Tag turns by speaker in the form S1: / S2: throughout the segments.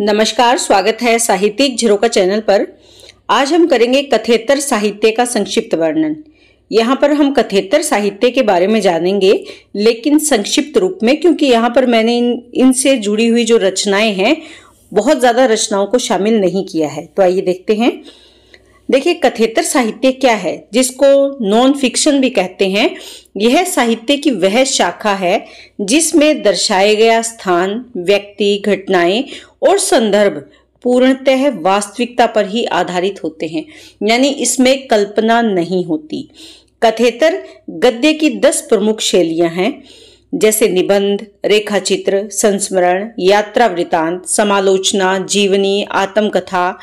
S1: नमस्कार, स्वागत है साहित्यिक झरोखा चैनल पर। आज हम करेंगे कथेतर साहित्य का संक्षिप्त वर्णन। यहाँ पर हम कथेतर साहित्य के बारे में जानेंगे, लेकिन संक्षिप्त रूप में, क्योंकि यहाँ पर मैंने इनसे जुड़ी हुई जो रचनाएं हैं, बहुत ज्यादा रचनाओं को शामिल नहीं किया है। तो आइए देखते हैं। देखिए, कथेतर साहित्य क्या है, जिसको नॉन फिक्शन भी कहते हैं। यह साहित्य की वह शाखा है जिसमें दर्शाए गया स्थान, व्यक्ति, घटनाएं और संदर्भ पूर्णतः वास्तविकता पर ही आधारित होते हैं, यानी इसमें कल्पना नहीं होती। कथेतर गद्य की 10 प्रमुख शैलियां हैं, जैसे निबंध, रेखाचित्र, संस्मरण, यात्रा वृतांत, समालोचना, जीवनी, आत्मकथा,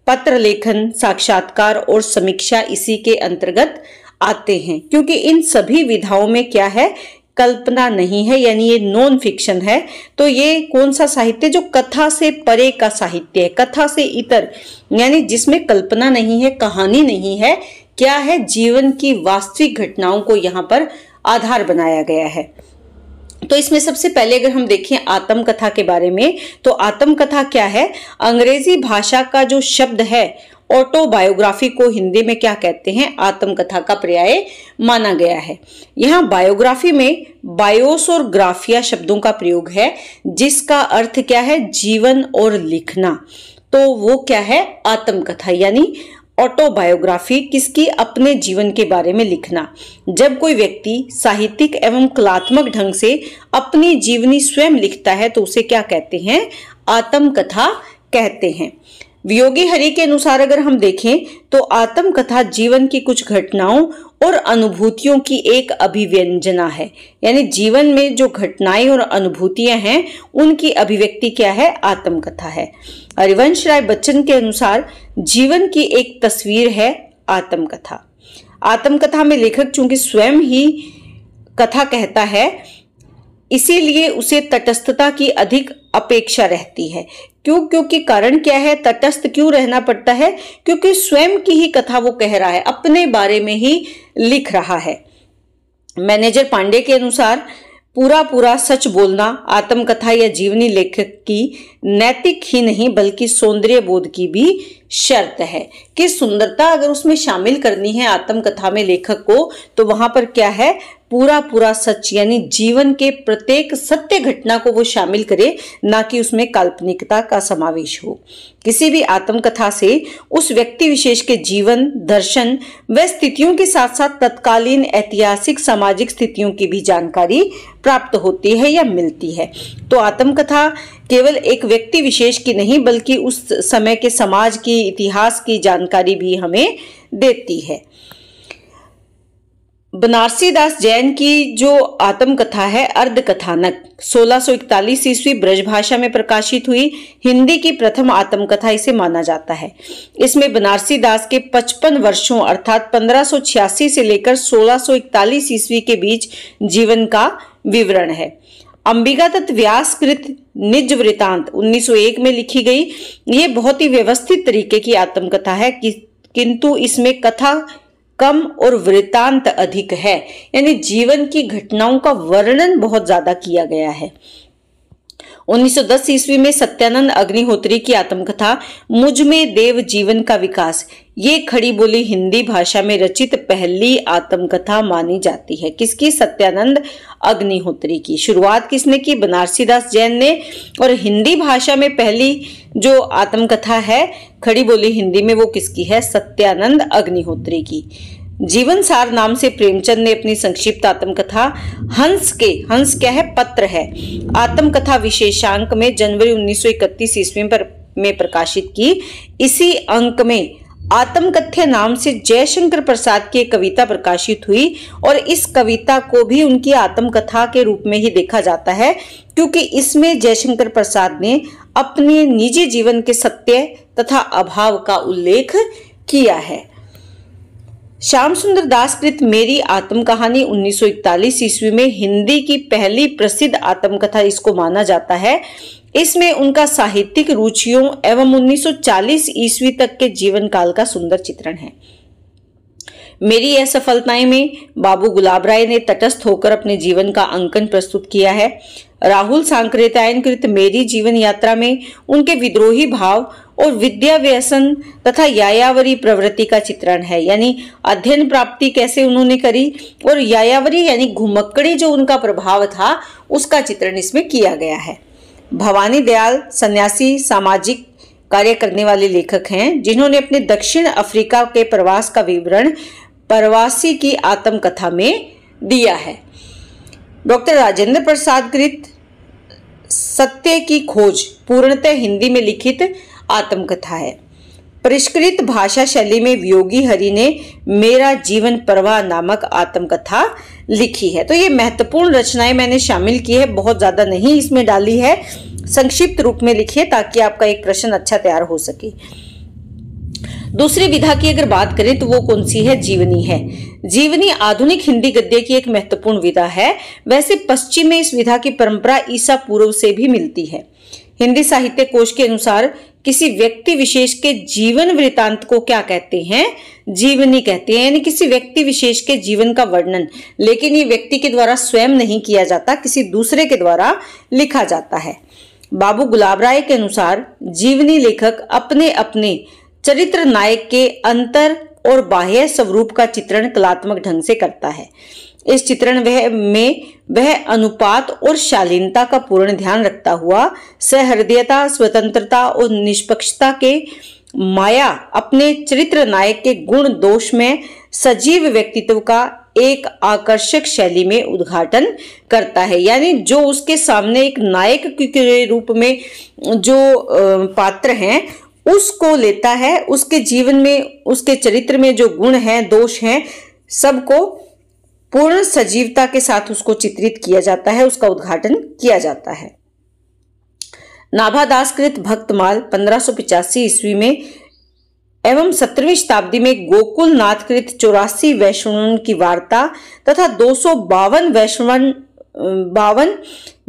S1: पत्र लेखन, साक्षात्कार और समीक्षा इसी के अंतर्गत आते हैं। क्योंकि इन सभी विधाओं में क्या है, कल्पना नहीं है, यानी ये नॉन फिक्शन है। तो ये कौन सा साहित्य, जो कथा से परे का साहित्य है, कथा से इतर, यानी जिसमें कल्पना नहीं है, कहानी नहीं है, क्या है, जीवन की वास्तविक घटनाओं को यहाँ पर आधार बनाया गया है। तो इसमें सबसे पहले अगर हम देखें आत्मकथा के बारे में, तो आत्मकथा क्या है, अंग्रेजी भाषा का जो शब्द है ऑटोबायोग्राफी को हिंदी में क्या कहते हैं, आत्मकथा का पर्याय माना गया है। यहाँ बायोग्राफी में बायोस और ग्राफिया शब्दों का प्रयोग है, जिसका अर्थ क्या है, जीवन और लिखना। तो वो क्या है, आत्मकथा, यानी ऑटोबायोग्राफी, किसकी, अपने जीवन के बारे में लिखना। जब कोई व्यक्ति साहित्यिक एवं कलात्मक ढंग से अपनी जीवनी स्वयं लिखता है तो उसे क्या कहते हैं, आत्मकथा कहते हैं। वियोगी हरि के अनुसार अगर हम देखें तो आत्मकथा जीवन की कुछ घटनाओं और अनुभूतियों की एक अभिव्यंजना है, यानी जीवन में जो घटनाएं और अनुभूतियां हैं उनकी अभिव्यक्ति क्या है, आत्मकथा है। हरिवंश राय बच्चन के अनुसार जीवन की एक तस्वीर है आत्मकथा। आत्मकथा में लेखक चूंकि स्वयं ही कथा कहता है, इसीलिए उसे तटस्थता की अधिक अपेक्षा रहती है। क्योंकि कारण क्या है, तटस्थ क्यों रहना पड़ता है, क्योंकि स्वयं की ही कथा वो कह रहा है, अपने बारे में ही लिख रहा है। मैनेजर पांडे के अनुसार पूरा सच बोलना आत्मकथा या जीवनी लेखक की नैतिक ही नहीं बल्कि सौंदर्य बोध की भी शर्त है, कि सुंदरता अगर उसमें शामिल करनी है आत्मकथा में लेखक को, तो वहां पर क्या है, पूरा सच, यानी जीवन के प्रत्येक सत्य घटना को वो शामिल करे, ना कि उसमें काल्पनिकता का समावेश हो। किसी भी आत्मकथा से उस व्यक्ति विशेष के जीवन, दर्शन व स्थितियों के साथ साथ तत्कालीन ऐतिहासिक सामाजिक स्थितियों की भी जानकारी प्राप्त होती है या मिलती है। तो आत्मकथा केवल एक व्यक्ति विशेष की नहीं बल्कि उस समय के समाज की, इतिहास की जानकारी भी हमें देती है। बनारसी दास जैन की जो आत्मकथा है अर्धकथानक 1641 ईस्वी ब्रजभाषा में प्रकाशित हुई हिंदी की प्रथम आत्मकथा इसे माना जाता है। इसमें बनारसी दास के 55 वर्षों अर्थात 1586 से लेकर 1641 ईस्वी के बीच जीवन का विवरण है। अंबिका दत्त व्यासकृत निज वृतांत 1901 में लिखी गई ये बहुत ही व्यवस्थित तरीके की आत्मकथा है, किंतु इसमें कथा कम और वृतांत अधिक है, यानी जीवन की घटनाओं का वर्णन बहुत ज्यादा किया गया है। 1910 ईस्वी में सत्यानंद अग्निहोत्री की आत्मकथा मुझ में देव जीवन का विकास, ये खड़ी बोली हिंदी भाषा में रचित पहली आत्मकथा मानी जाती है। किसकी, सत्यानंद अग्निहोत्री की। शुरुआत किसने की, बनारसी दास जैन ने। और हिंदी भाषा में पहली जो आत्मकथा है खड़ी बोली हिंदी में, वो किसकी है, सत्यानंद अग्निहोत्री की। जीवन सार नाम से प्रेमचंद ने अपनी संक्षिप्त आत्मकथा हंस क्या है, पत्र है, आत्मकथा विशेषांक में जनवरी 1931 ईस्वी में प्रकाशित की। इसी अंक में आत्मकथ्य नाम से जयशंकर प्रसाद की एक कविता प्रकाशित हुई और इस कविता को भी उनकी आत्मकथा के रूप में ही देखा जाता है, क्योंकि इसमें जयशंकर प्रसाद ने अपने निजी जीवन के सत्य तथा अभाव का उल्लेख किया है। श्याम सुंदर दास कृत मेरी आत्मकहानी 1941 ईस्वी में हिंदी की पहली प्रसिद्ध आत्मकथा इसको माना जाता है। इसमें उनका साहित्यिक रुचियों एवं 1940 ईस्वी तक के जीवन काल का सुंदर चित्रण है। मेरी असफलताएं में बाबू गुलाब राय ने तटस्थ होकर अपने जीवन का अंकन प्रस्तुत किया है। राहुल सांकृत्यायनकृत मेरी जीवन यात्रा में उनके विद्रोही भाव और विद्या व्यसन तथा यायावरी प्रवृत्ति का चित्रण है, यानी अध्ययन प्राप्ति कैसे उन्होंने करी और यायावरी यानी घुमक्कड़ी जो उनका प्रभाव था उसका चित्रण इसमें किया गया है। भवानी दयाल सन्यासी सामाजिक कार्य करने वाले लेखक हैं जिन्होंने अपने दक्षिण अफ्रीका के प्रवास का विवरण प्रवासी की आत्मकथा में दिया है। डॉक्टर राजेंद्र प्रसाद कृत सत्य की खोज पूर्णतः हिंदी में लिखित आत्मकथा है। परिष्कृत भाषा शैली में वियोगी हरि ने मेरा जीवन प्रवाह नामक आत्मकथा लिखी है। तो ये महत्वपूर्ण रचनाएं मैंने शामिल की है, बहुत ज्यादा नहीं इसमें डाली है, संक्षिप्त रूप में लिखी है ताकि आपका एक प्रश्न अच्छा तैयार हो सके। दूसरी विधा की अगर बात करें तो वो कौन सी है? जीवनी है। जीवनी आधुनिक हिंदी गद्य की एक महत्वपूर्ण विधा है। वैसे पश्चिम में इस विधा की परंपरा ईसा पूर्व से भी मिलती है। हिंदी साहित्य कोश के अनुसार किसी व्यक्ति विशेष के जीवन वृतांत को क्या कहते हैं? जीवनी कहते हैं, यानी किसी व्यक्ति विशेष के जीवन का वर्णन, लेकिन ये व्यक्ति के द्वारा स्वयं नहीं किया जाता, किसी दूसरे के द्वारा लिखा जाता है। बाबू गुलाब राय के अनुसार जीवनी लेखक अपने अपने चरित्र नायक के अंतर और बाह्य स्वरूप का चित्रण कलात्मक ढंग से करता है। इस चित्रण वह अनुपात और शालीनता का पूर्ण ध्यान रखता हुआ सहृदयता, स्वतंत्रता और निष्पक्षता के माया अपने चरित्र नायक के गुण दोष में सजीव व्यक्तित्व का एक आकर्षक शैली में उद्घाटन करता है, यानी जो उसके सामने एक नायक के रूप में जो पात्र हैं उसको लेता है, उसके जीवन में उसके चरित्र में जो गुण हैं दोष हैं सबको पूर्ण सजीवता के साथ उसको चित्रित किया जाता है, उसका उद्घाटन किया जाता है। नाभादास कृत भक्तमाल 1585 ईस्वी में एवं 17वीं शताब्दी में गोकुल नाथ कृत 84 वैष्णवन की वार्ता तथा 252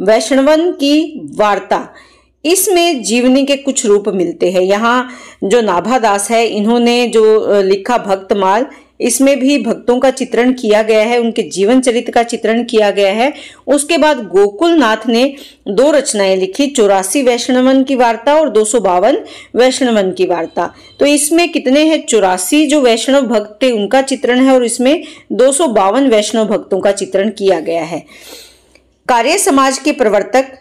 S1: वैष्णवन की वार्ता, इसमें जीवनी के कुछ रूप मिलते हैं। यहाँ जो नाभादास है इन्होंने जो लिखा भक्तमाल, इसमें भी भक्तों का चित्रण किया गया है, उनके जीवन चरित्र का चित्रण किया गया है। उसके बाद गोकुल नाथ ने दो रचनाएं लिखी, 84 वैष्णवन की वार्ता और 252 वैष्णवन की वार्ता। तो इसमें कितने हैं? 84 जो वैष्णव भक्त थे उनका चित्रण है और इसमें 252 वैष्णव भक्तों का चित्रण किया गया है। कार्य समाज के प्रवर्तक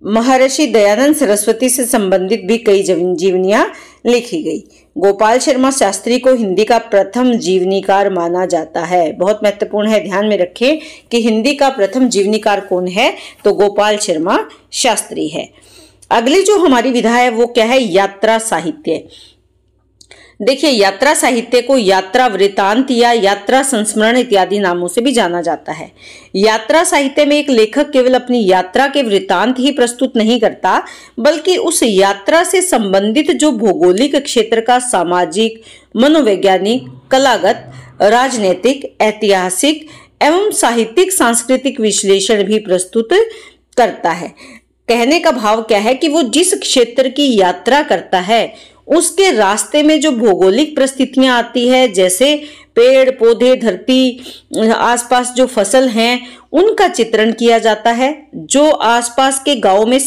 S1: महर्षि दयानंद सरस्वती से संबंधित भी कई जीवनियां लिखी गई। गोपाल शर्मा शास्त्री को हिंदी का प्रथम जीवनीकार माना जाता है। बहुत महत्वपूर्ण है, ध्यान में रखें कि हिंदी का प्रथम जीवनीकार कौन है, तो गोपाल शर्मा शास्त्री है। अगली जो हमारी विधा है वो क्या है? यात्रा साहित्य। देखिए, यात्रा साहित्य को यात्रा वृतांत या यात्रा संस्मरण इत्यादि नामों से भी जाना जाता है। यात्रा साहित्य में एक लेखक केवल अपनी यात्रा के वृतांत ही प्रस्तुत नहीं करता, बल्कि उस यात्रा से संबंधित जो भौगोलिक क्षेत्र का सामाजिक, मनोवैज्ञानिक, कलागत, राजनीतिक, ऐतिहासिक एवं साहित्यिक सांस्कृतिक विश्लेषण भी प्रस्तुत करता है। कहने का भाव क्या है कि वो जिस क्षेत्र की यात्रा करता है उसके रास्ते में जो भौगोलिक परिस्थितियां आती है, जैसे पेड़ पौधे, धरती, आसपास जो फसल हैं, उनका चित्रण किया जाता है। जो आसपास के गांव में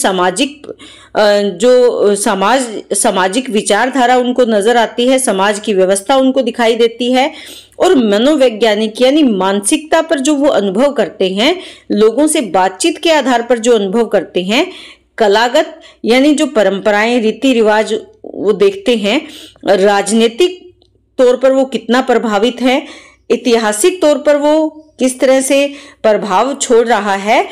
S1: सामाजिक विचारधारा उनको नजर आती है, समाज की व्यवस्था उनको दिखाई देती है, और मनोवैज्ञानिक यानी मानसिकता पर जो वो अनुभव करते हैं, लोगों से बातचीत के आधार पर जो अनुभव करते हैं, कलागत यानी जो परंपराएं, रीति रिवाज वो देखते हैं, राजनीतिक तौर पर वो कितना प्रभावित है, ऐतिहासिक तौर पर वो किस तरह से प्रभाव छोड़ रहा है,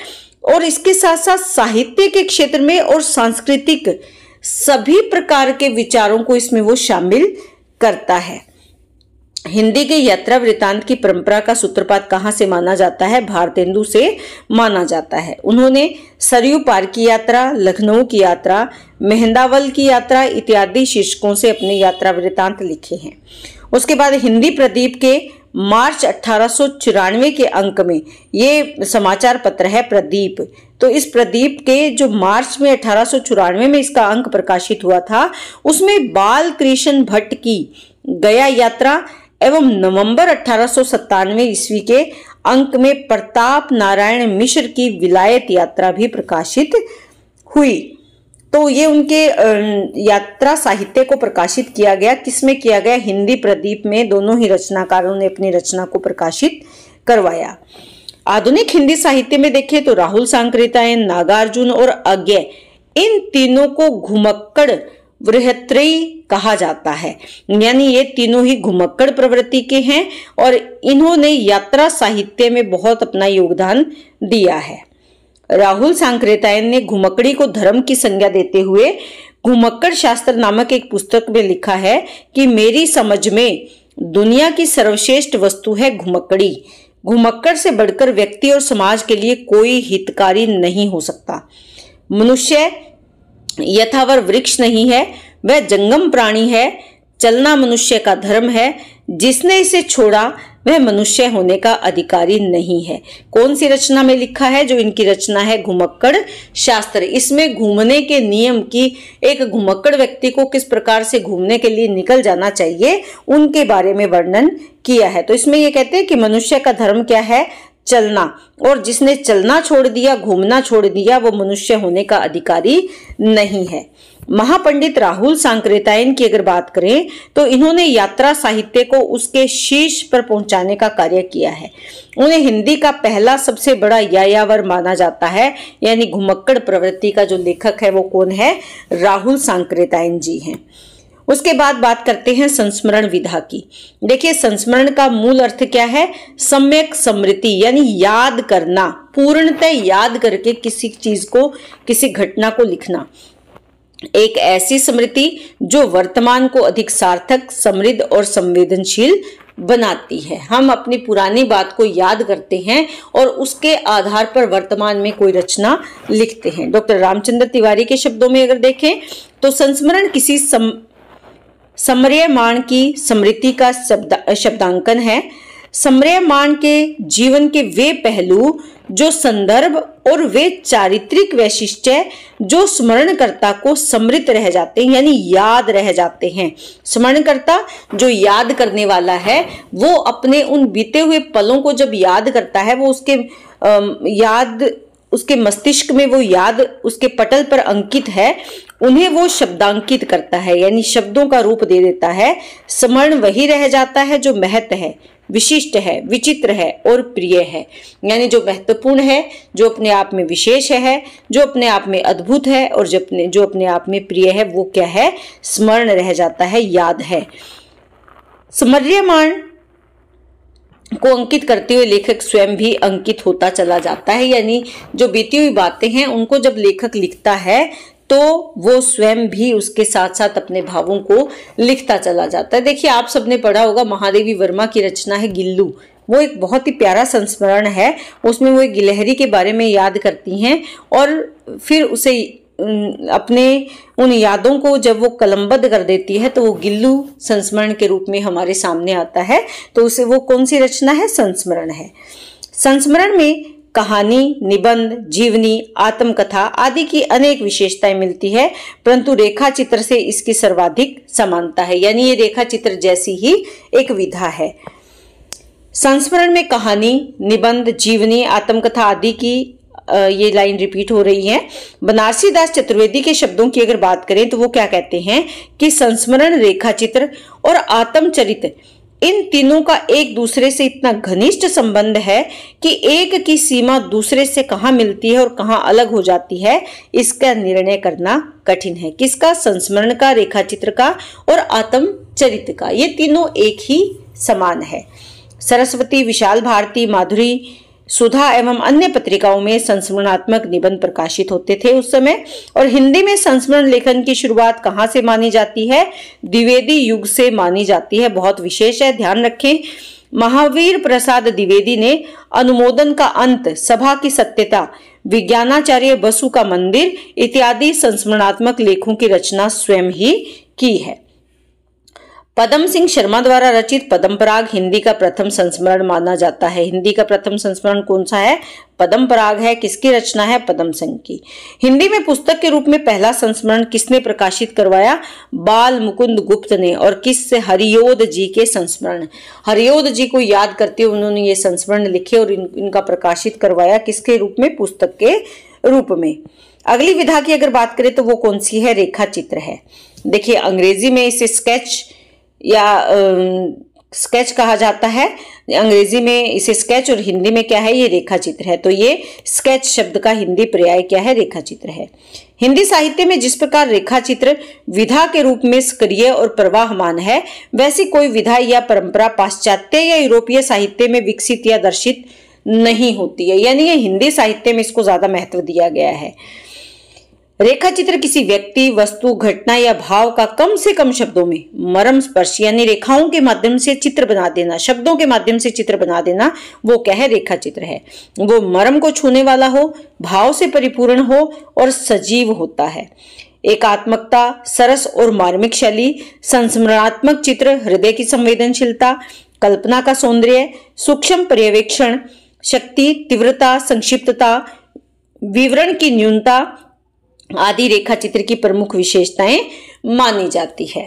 S1: और इसके साथ साथ साहित्य के क्षेत्र में और सांस्कृतिक सभी प्रकार के विचारों को इसमें वो शामिल करता है। हिंदी के यात्रा वृतांत की परंपरा का सूत्रपात कहाँ से माना जाता है? भारतेंदु से माना जाता है। उन्होंने सरयू पार की यात्रा, लखनऊ की यात्रा, मेहंदावल की यात्रा इत्यादि शीर्षकों से अपने यात्रा वृतांत लिखे हैं। उसके बाद हिंदी प्रदीप के मार्च 1894 के अंक में, ये समाचार पत्र है प्रदीप, तो इस प्रदीप के जो मार्च में 1894 में इसका अंक प्रकाशित हुआ था, उसमें बाल कृष्ण भट्ट की गया यात्रा एवं नवंबर 1897 ईस्वी के अंक में प्रताप नारायण मिश्र की विलायत यात्रा भी प्रकाशित हुई। तो ये उनके यात्रा साहित्य को प्रकाशित किया गया। किसमें किया गया? हिंदी प्रदीप में दोनों ही रचनाकारों ने अपनी रचना को प्रकाशित करवाया। आधुनिक हिंदी साहित्य में देखें तो राहुल सांकृत्यायन, नागार्जुन और अज्ञे, इन तीनों को घुमक्कड़ वृहत्रयी कहा जाता है। यानी ये तीनों ही घुमक्कड़ प्रवृत्ति के हैं और इन्होंने यात्रा साहित्य में बहुत अपना योगदान दिया है। राहुल सांकृत्यायन ने घुमक्कड़ी को धर्म की संज्ञा देते हुए घुमक्कड़ शास्त्र नामक एक पुस्तक में लिखा है कि मेरी समझ में दुनिया की सर्वश्रेष्ठ वस्तु है घुमक्कड़ी। घुमक्कड़ से बढ़कर व्यक्ति और समाज के लिए कोई हितकारी नहीं हो सकता। मनुष्य यथावर वृक्ष नहीं है, वह जंगम प्राणी है। चलना मनुष्य का धर्म है, जिसने इसे छोड़ा वह मनुष्य होने का अधिकारी नहीं है। कौन सी रचना में लिखा है? जो इनकी रचना है घुमक्कड़ शास्त्र। इसमें घूमने के नियम की, एक घुमक्कड़ व्यक्ति को किस प्रकार से घूमने के लिए निकल जाना चाहिए, उनके बारे में वर्णन किया है। तो इसमें ये कहते हैं कि मनुष्य का धर्म क्या है? चलना, और जिसने चलना छोड़ दिया, घूमना छोड़ दिया, वो मनुष्य होने का अधिकारी नहीं है। महापंडित राहुल सांकृत्यायन की अगर बात करें तो इन्होंने यात्रा साहित्य को उसके शीर्ष पर पहुंचाने का कार्य किया है। उन्हें हिंदी का पहला सबसे बड़ा यायावर माना जाता है। यानी घुमक्कड़ प्रवृत्ति का जो लेखक है वो कौन है? राहुल सांकृत्यायन जी हैं। उसके बाद बात करते हैं संस्मरण विधा की। देखिए, संस्मरण का मूल अर्थ क्या है? सम्यक स्मृति, यानी याद करना, पूर्णतः याद करके किसी चीज को, किसी घटना को लिखना। एक ऐसी स्मृति जो वर्तमान को अधिक सार्थक, समृद्ध और संवेदनशील बनाती है। हम अपनी पुरानी बात को याद करते हैं और उसके आधार पर वर्तमान में कोई रचना लिखते हैं। डॉक्टर रामचंद्र तिवारी के शब्दों में अगर देखें तो संस्मरण किसी स्मर्यमाण की स्मृति का शब्दांकन है। स्मर्यमाण के जीवन के वे पहलू जो संदर्भ और वे चारित्रिक वैशिष्ट्य जो स्मरणकर्ता को समृद्ध रह जाते हैं, यानी याद रह जाते हैं। स्मरणकर्ता जो याद करने वाला है वो अपने उन बीते हुए पलों को जब याद करता है, वो उसके मस्तिष्क में वो याद उसके पटल पर अंकित है, उन्हें वो शब्दांकित करता है, यानी शब्दों का रूप दे देता है। स्मरण वही रह जाता है जो महत्व है, विशिष्ट है, विचित्र है और प्रिय है। यानी जो महत्वपूर्ण है, जो अपने आप में विशेष है, जो अपने आप में अद्भुत है और जो अपने आप में प्रिय है, वो क्या है? स्मरण रह जाता है, याद है। स्मर्यमाण को अंकित करते हुए लेखक स्वयं भी अंकित होता चला जाता है। यानी जो बीती हुई बातें हैं उनको जब लेखक लिखता है तो वो स्वयं भी उसके साथ साथ अपने भावों को लिखता चला जाता है। देखिए, आप सबने पढ़ा होगा, महादेवी वर्मा की रचना है गिल्लू। वो एक बहुत ही प्यारा संस्मरण है। उसमें वो एक गिलहरी के बारे में याद करती हैं और फिर उसे अपने उन यादों को जब वो कलमबद्ध कर देती है तो वो गिल्लू संस्मरण के रूप में हमारे सामने आता है। तो उसे वो कौन सी रचना है? संस्मरण है। संस्मरण में कहानी, निबंध, जीवनी, आत्मकथा आदि की अनेक विशेषताएं मिलती है, परंतु रेखा चित्र से इसकी सर्वाधिक समानता है। यानी ये रेखा चित्र जैसी ही एक विधा है। संस्मरण में कहानी, निबंध, जीवनी, आत्मकथा आदि की ये लाइन रिपीट हो रही है। बनारसी दास चतुर्वेदी के शब्दों की अगर बात करें तो वो क्या कहते हैं कि संस्मरण, रेखा चित्र और आत्मचरित्र, इन तीनों का एक दूसरे से इतना घनिष्ठ संबंध है कि एक की सीमा दूसरे से कहाँ मिलती है और कहाँ अलग हो जाती है, इसका निर्णय करना कठिन है। किसका? संस्मरण का, रेखा चित्र का और आत्मचरित्र का। ये तीनों एक ही समान है। सरस्वती, विशाल भारती, माधुरी, सुधा एवं अन्य पत्रिकाओं में संस्मरणात्मक निबंध प्रकाशित होते थे उस समय। और हिंदी में संस्मरण लेखन की शुरुआत कहाँ से मानी जाती है? द्विवेदी युग से मानी जाती है। बहुत विशेष है, ध्यान रखें। महावीर प्रसाद द्विवेदी ने अनुमोदन का अंत, सभा की सत्यता, विज्ञानाचार्य बसु का मंदिर इत्यादि संस्मरणात्मक लेखों की रचना स्वयं ही की है। पदम सिंह शर्मा द्वारा रचित पद्म पराग हिंदी का प्रथम संस्मरण माना जाता है। हिंदी का प्रथम संस्मरण कौन सा है? पद्म पराग है। किसकी रचना है? पदम सिंह की। हिंदी में पुस्तक के रूप में पहला संस्मरण किसने प्रकाशित करवाया? बाल मुकुंद गुप्त ने। और किससे? हरियोद जी के संस्मरण। हरियोद जी को याद करते हुए उन्होंने ये संस्मरण लिखे और इनका प्रकाशित करवाया किसके रूप में? पुस्तक के रूप में। अगली विधा की अगर बात करें तो वो कौन सी है? रेखा चित्र है। देखिए, अंग्रेजी में इसे स्केच या स्केच कहा जाता है। अंग्रेजी में इसे स्केच और हिंदी में क्या है? ये रेखा चित्र है। तो ये स्केच शब्द का हिंदी पर्याय क्या है? रेखा चित्र है। हिंदी साहित्य में जिस प्रकार रेखा चित्र विधा के रूप में सक्रिय और प्रवाहमान है, वैसी कोई विधा या परंपरा पाश्चात्य या यूरोपीय साहित्य में विकसित या दर्शित नहीं होती है। यानी ये हिंदी साहित्य में इसको ज्यादा महत्व दिया गया है। रेखा चित्र किसी व्यक्ति, वस्तु, घटना या भाव का कम से कम शब्दों में मर्म स्पर्श यानी रेखाओं के माध्यम से चित्र बना देना, शब्दों के माध्यम से चित्र बना देना, वो क्या है? रेखा चित्र है। वो मर्म को छूने वाला हो, भाव से परिपूर्ण हो और सजीव होता है। एकात्मकता, सरस और मार्मिक शैली, संस्मरणात्मक चित्र, हृदय की संवेदनशीलता, कल्पना का सौंदर्य, सूक्ष्म पर्यवेक्षण शक्ति, तीव्रता, संक्षिप्तता, विवरण की न्यूनता आदि रेखा चित्र की प्रमुख विशेषताएं मानी जाती है।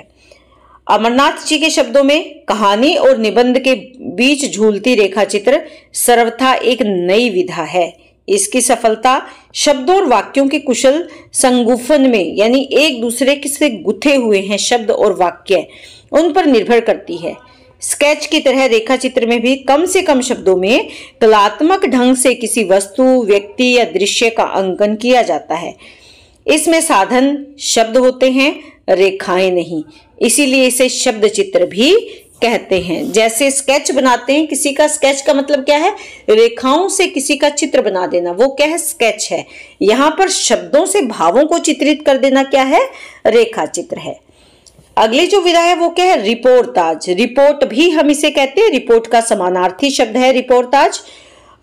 S1: अमरनाथ जी के शब्दों में कहानी और निबंध के बीच झूलती रेखा चित्र सर्वथा एक नई विधा है। इसकी सफलता शब्दों और वाक्यों के कुशल संगुफन में, यानी एक दूसरे से गुथे हुए हैं शब्द और वाक्य, उन पर निर्भर करती है। स्केच की तरह रेखा चित्र में भी कम से कम शब्दों में कलात्मक ढंग से किसी वस्तु, व्यक्ति या दृश्य का अंकन किया जाता है। इसमें साधन शब्द होते हैं, रेखाएं नहीं, इसीलिए इसे शब्द चित्र भी कहते हैं। जैसे स्केच बनाते हैं किसी का, स्केच का मतलब क्या है? रेखाओं से किसी का चित्र बना देना, वो क्या है? स्केच है। यहाँ पर शब्दों से भावों को चित्रित कर देना क्या है? रेखा चित्र है। अगली जो विधा है वो क्या है? रिपोर्टाज। रिपोर्ट भी हम इसे कहते हैं, रिपोर्ट का समानार्थी शब्द है रिपोर्टाज।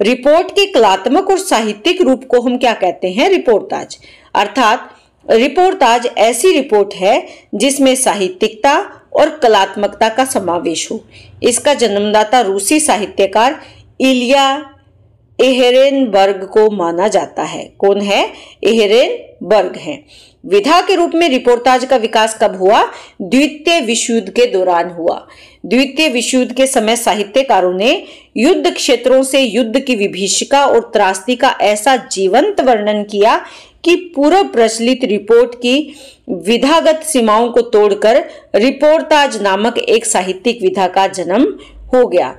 S1: रिपोर्ट के कलात्मक और साहित्यिक रूप को हम क्या कहते हैं? रिपोर्टाज। अर्थात रिपोर्टाज ऐसी रिपोर्ट है जिसमें साहित्यिकता और कलात्मकता का समावेश हो। इसका जन्मदाता रूसी साहित्यकार इलिया एहरेनबर्ग को माना जाता है। कौन है? एहरेनबर्ग है। विधा के रूप में रिपोर्टाज का विकास कब हुआ? द्वितीय विश्व युद्ध के दौरान हुआ। द्वितीय विश्व युद्ध के समय साहित्यकारों ने युद्ध क्षेत्रों से युद्ध की विभीषिका और त्रासदी का ऐसा जीवंत वर्णन किया कि पूर्व प्रचलित रिपोर्ट की विधागत सीमाओं को तोड़कर रिपोर्टाज नामक एक साहित्यिक विधा का जन्म हो गया।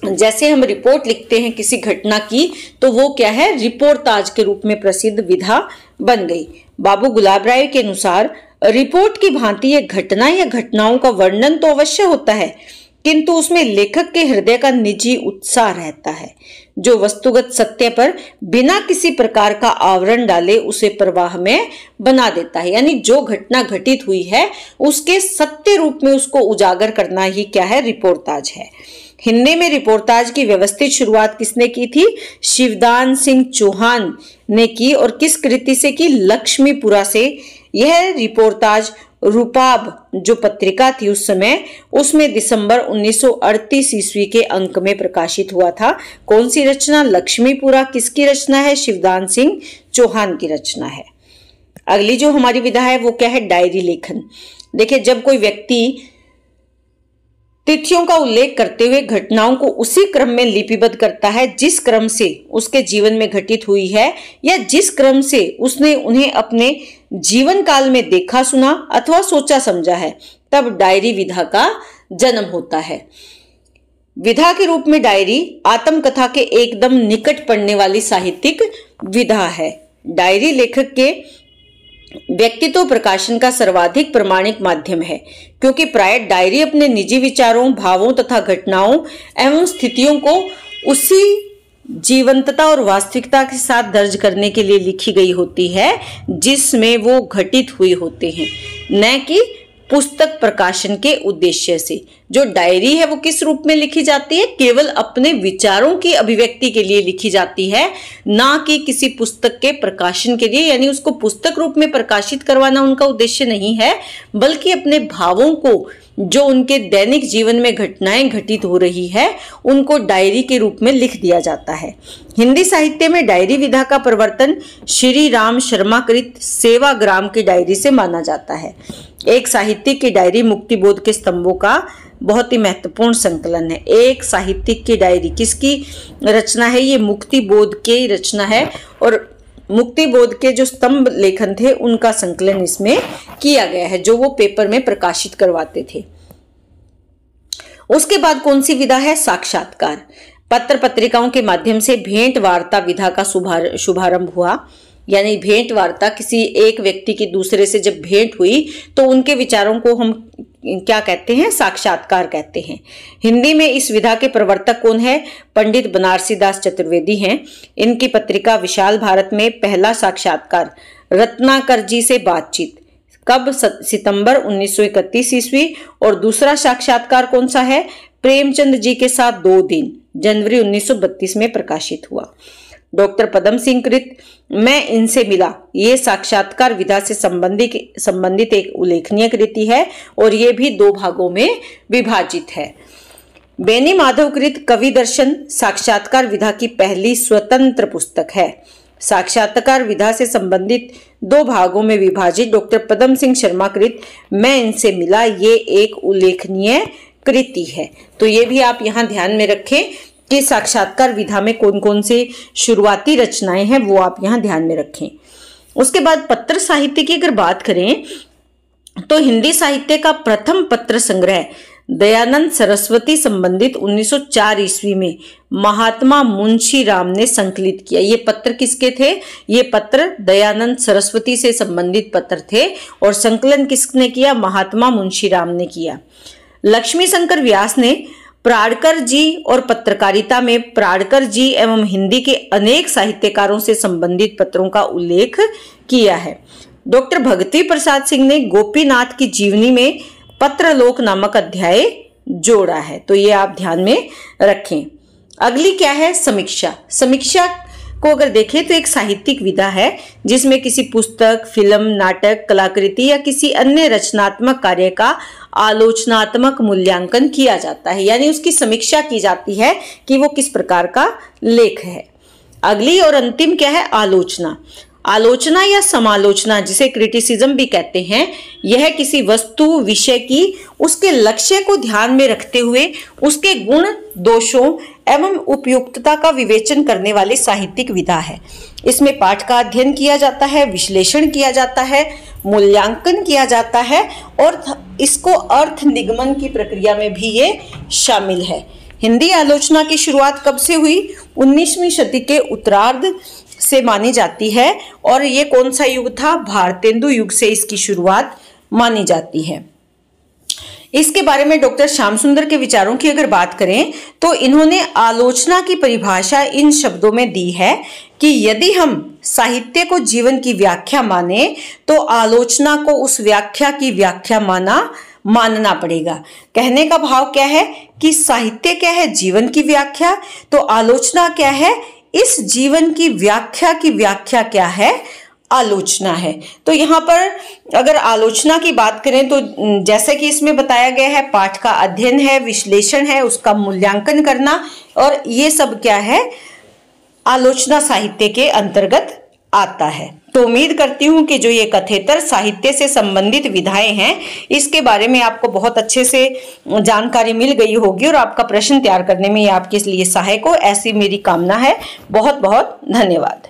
S1: जैसे हम रिपोर्ट लिखते हैं किसी घटना की, तो वो क्या है? रिपोर्टाज के रूप में प्रसिद्ध विधा बन गई। बाबू गुलाब राय के अनुसार रिपोर्ट की भांति यह घटना या घटनाओं का वर्णन तो अवश्य होता है, किंतु उसमें लेखक के हृदय का निजी उत्साह रहता है, जो वस्तुगत सत्य पर बिना किसी प्रकार का आवरण डाले उसे प्रवाह में बना देता है। यानी जो घटना घटित हुई है उसके सत्य रूप में उसको उजागर करना ही क्या है? रिपोर्टाज है। हिंदी में रिपोर्टाज की व्यवस्थित शुरुआत किसने की थी? शिवदान सिंह चौहान ने की। और किस कृति से की? लक्ष्मीपुरा से। यह रिपोर्टाज रूपाब जो पत्रिका थी उस समय, उसमें दिसंबर 1938 ईस्वी के अंक में प्रकाशित हुआ था। कौन सी रचना? लक्ष्मीपुरा। किसकी रचना है? शिवदान सिंह चौहान की रचना है। अगली जो हमारी विधा है वो क्या है? डायरी लेखन। देखिए, जब कोई व्यक्ति तिथियों का उल्लेख करते हुए घटनाओं को उसी क्रम में लिपिबद्ध करता है जिस क्रम से उसके जीवन में घटित हुई है, या जिस क्रम से उसने उन्हें अपने जीवन काल में देखा, सुना अथवा सोचा समझा है, तब डायरी विधा का जन्म होता है। विधा के रूप में डायरी आत्मकथा के एकदम निकट पड़ने वाली साहित्यिक विधा है। डायरी लेखक के व्यक्तित्व प्रकाशन का सर्वाधिक प्रमाणिक माध्यम है, क्योंकि प्राय डायरी अपने निजी विचारों, भावों तथा घटनाओं एवं स्थितियों को उसी जीवंतता और वास्तविकता के साथ दर्ज करने के लिए लिखी गई होती है जिसमें वो घटित हुई होते हैं, न कि पुस्तक प्रकाशन के उद्देश्य से। जो डायरी है वो किस रूप में लिखी जाती है? केवल अपने विचारों की अभिव्यक्ति के लिए लिखी जाती है, ना कि किसी पुस्तक के प्रकाशन के लिए। यानी उसको पुस्तक रूप में प्रकाशित करवाना उनका उद्देश्य नहीं है, बल्कि अपने भावों को, जो उनके दैनिक जीवन में घटनाएं घटित हो रही है, उनको डायरी के रूप में लिख दिया जाता है। हिंदी साहित्य में डायरी विधा का प्रवर्तन श्री राम शर्माकृत सेवाग्राम की डायरी से माना जाता है। एक साहित्यिक की डायरी मुक्तिबोध के स्तंभों का बहुत ही महत्वपूर्ण संकलन है। एक साहित्यिक की डायरी किसकी रचना है? ये मुक्तिबोध की रचना है, और मुक्तिबोध के जो स्तंभ लेखन थे उनका संकलन इसमें किया गया है, जो वो पेपर में प्रकाशित करवाते थे। उसके बाद कौन सी विधा है? साक्षात्कार। पत्र पत्रिकाओं के माध्यम से भेंट वार्ता विधा का शुभारंभ हुआ। यानी भेंट वार्ता, किसी एक व्यक्ति की दूसरे से जब भेंट हुई तो उनके विचारों को हम क्या कहते हैं? साक्षात्कार कहते हैं। हिंदी में इस विधा के प्रवर्तक कौन है? पंडित बनारसी दास चतुर्वेदी हैं। इनकी पत्रिका विशाल भारत में पहला साक्षात्कार रत्नाकर जी से बातचीत कब? सितंबर 1931 ईस्वी। और दूसरा साक्षात्कार कौन सा है? प्रेमचंद जी के साथ 2 दिन, जनवरी 1932 में प्रकाशित हुआ। डॉक्टर पदम सिंह कृत मैं इनसे मिला, ये साक्षात्कार विधा से संबंधित एक उल्लेखनीय कृति है, और ये भी 2 भागों में विभाजित है। बेनी माधव कृत कवि दर्शन साक्षात्कार विधा की पहली स्वतंत्र पुस्तक है। साक्षात्कार विधा से संबंधित 2 भागों में विभाजित डॉक्टर पदम सिंह शर्मा कृत मैं इनसे मिला, ये एक उल्लेखनीय कृति है। तो ये भी आप यहाँ ध्यान में रखें कि साक्षात्कार विधा में कौन कौन से शुरुआती रचनाएं हैं, वो आप यहाँ ध्यान में रखें। उसके बाद पत्र साहित्य की अगर बात करें तो हिंदी साहित्य का प्रथम पत्र संग्रह दयानंद सरस्वती संबंधित 1904 ईस्वी में महात्मा मुंशी राम ने संकलित किया। ये पत्र किसके थे? ये पत्र दयानंद सरस्वती से संबंधित पत्र थे, और संकलन किसने किया? महात्मा मुंशी राम ने किया। लक्ष्मी शंकर व्यास ने प्राणकर जी और पत्रकारिता में प्राणकर जी एवं हिंदी के अनेक साहित्यकारों से संबंधित पत्रों का उल्लेख किया है। डॉक्टर भगवती प्रसाद सिंह ने गोपीनाथ की जीवनी में पत्रलोक नामक अध्याय जोड़ा है। तो ये आप ध्यान में रखें। अगली क्या है? समीक्षा। समीक्षा को अगर देखें तो एक साहित्यिक विधा है जिसमें किसी पुस्तक, फिल्म, नाटक, कलाकृति या किसी अन्य रचनात्मक कार्य का आलोचनात्मक मूल्यांकन किया जाता है। यानी उसकी समीक्षा की जाती है कि वो किस प्रकार का लेख है। अगली और अंतिम क्या है? आलोचना। आलोचना या समालोचना, जिसे क्रिटिसिज्म भी कहते हैं, यह किसी वस्तु, विषय की उसके लक्ष्य को ध्यान में रखते हुए उसके गुण, दोषों एवं उपयुक्तता का विवेचन करने वाली साहित्यिक विधा है। इसमें पाठ का अध्ययन किया जाता है, विश्लेषण किया जाता है, मूल्यांकन किया जाता है, और इसको अर्थ निगमन की प्रक्रिया में भी ये शामिल है। हिंदी आलोचना की शुरुआत कब से हुई? 19वीं शती के उत्तरार्ध से मानी जाती है, और ये कौन सा युग था? भारतेंदु युग से इसकी शुरुआत मानी जाती है। इसके बारे में डॉक्टर श्याम सुंदर के विचारों की अगर बात करें तो इन्होंने आलोचना की परिभाषा इन शब्दों में दी है कि यदि हम साहित्य को जीवन की व्याख्या माने तो आलोचना को उस व्याख्या की व्याख्या मानना पड़ेगा। कहने का भाव क्या है कि साहित्य क्या है? जीवन की व्याख्या। तो आलोचना क्या है? इस जीवन की व्याख्या क्या है? आलोचना है। तो यहाँ पर अगर आलोचना की बात करें तो जैसे कि इसमें बताया गया है, पाठ का अध्ययन है, विश्लेषण है, उसका मूल्यांकन करना, और ये सब क्या है? आलोचना साहित्य के अंतर्गत आता है। तो उम्मीद करती हूँ कि जो ये कथेतर साहित्य से संबंधित विधाएं हैं, इसके बारे में आपको बहुत अच्छे से जानकारी मिल गई होगी, और आपका प्रश्न तैयार करने में ये आपके लिए सहायक हो, ऐसी मेरी कामना है। बहुत बहुत धन्यवाद।